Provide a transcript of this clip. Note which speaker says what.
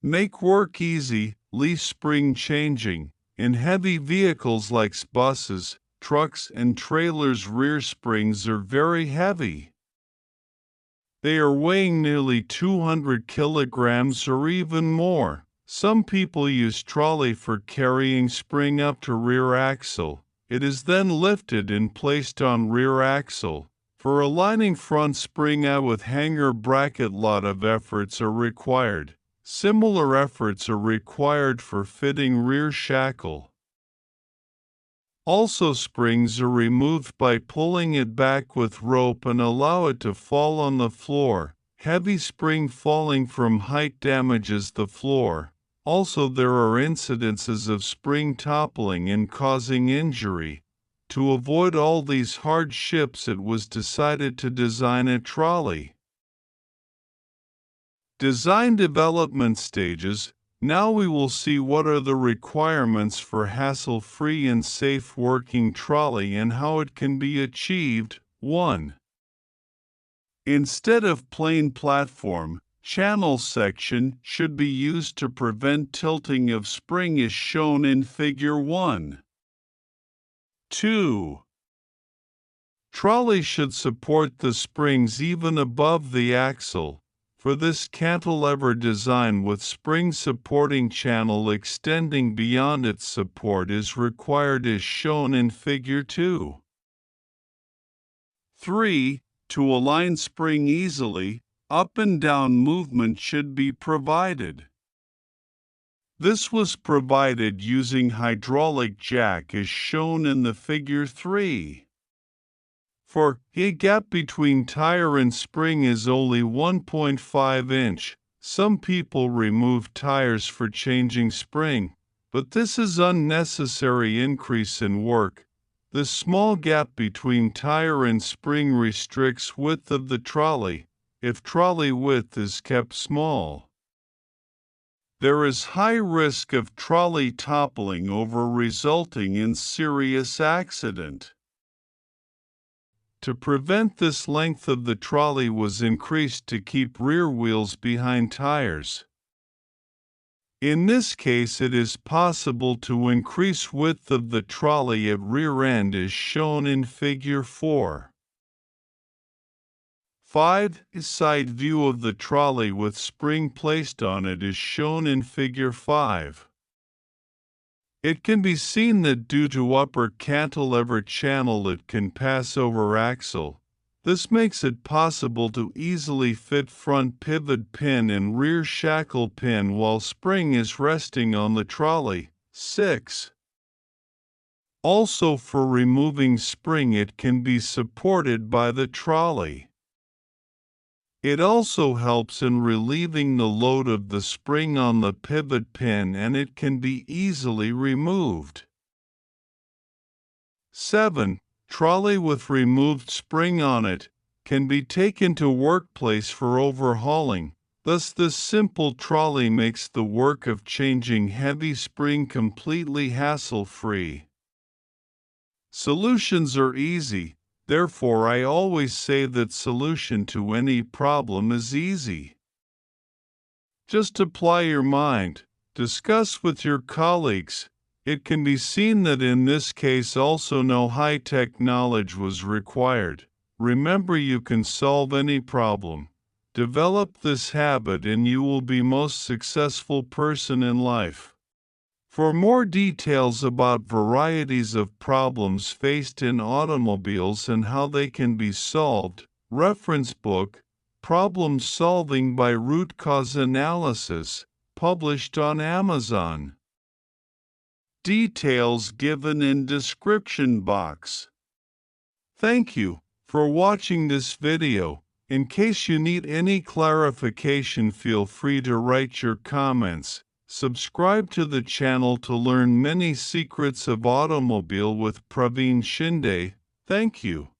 Speaker 1: Make work easy, leaf spring changing. In heavy vehicles like buses, trucks, and trailers, rear springs are very heavy. They are weighing nearly 200 kilograms or even more. Some people use trolley for carrying spring up to rear axle. It is then lifted and placed on rear axle. For aligning front spring out with hanger bracket, lot of efforts are required. Similar efforts are required for fitting rear shackle. Also, springs are removed by pulling it back with rope and allow it to fall on the floor. Heavy spring falling from height damages the floor. Also, there are incidences of spring toppling and causing injury. To avoid all these hardships, it was decided to design a trolley. Design development stages. Now we will see what are the requirements for hassle-free and safe working trolley and how it can be achieved. 1. Instead of plain platform, channel section should be used to prevent tilting of spring as shown in Figure 1. 2. Trolley should support the springs even above the axle. For this, cantilever design with spring supporting channel extending beyond its support is required as shown in Figure 2. 3. To align spring easily, up and down movement should be provided. This was provided using hydraulic jack as shown in the Figure 3. For a gap between tire and spring is only 1.5 inch. Some people remove tires for changing spring, but this is unnecessary increase in work. The small gap between tire and spring restricts width of the trolley, if trolley width is kept small. There is high risk of trolley toppling over, resulting in serious accident. To prevent this, length of the trolley was increased to keep rear wheels behind tires. In this case, it is possible to increase width of the trolley at rear end as shown in Figure 4. 5. Side view of the trolley with spring placed on it is shown in Figure 5. It can be seen that due to upper cantilever channel it can pass over axle. This makes it possible to easily fit front pivot pin and rear shackle pin while spring is resting on the trolley. 6. Also, for removing spring, it can be supported by the trolley. It also helps in relieving the load of the spring on the pivot pin, and it can be easily removed. 7. Trolley with removed spring on it can be taken to workplace for overhauling. Thus, this simple trolley makes the work of changing heavy spring completely hassle-free. Solutions are easy. Therefore, I always say that solution to any problem is easy. Just apply your mind, discuss with your colleagues. It can be seen that in this case also no high-tech knowledge was required. Remember, you can solve any problem. Develop this habit and you will be most successful person in life. For more details about varieties of problems faced in automobiles and how they can be solved, reference book, Problem Solving by Root Cause Analysis, published on Amazon. Details given in description box. Thank you for watching this video. In case you need any clarification, feel free to write your comments. Subscribe to the channel to learn many secrets of automobile with Praveen Shinde. Thank you.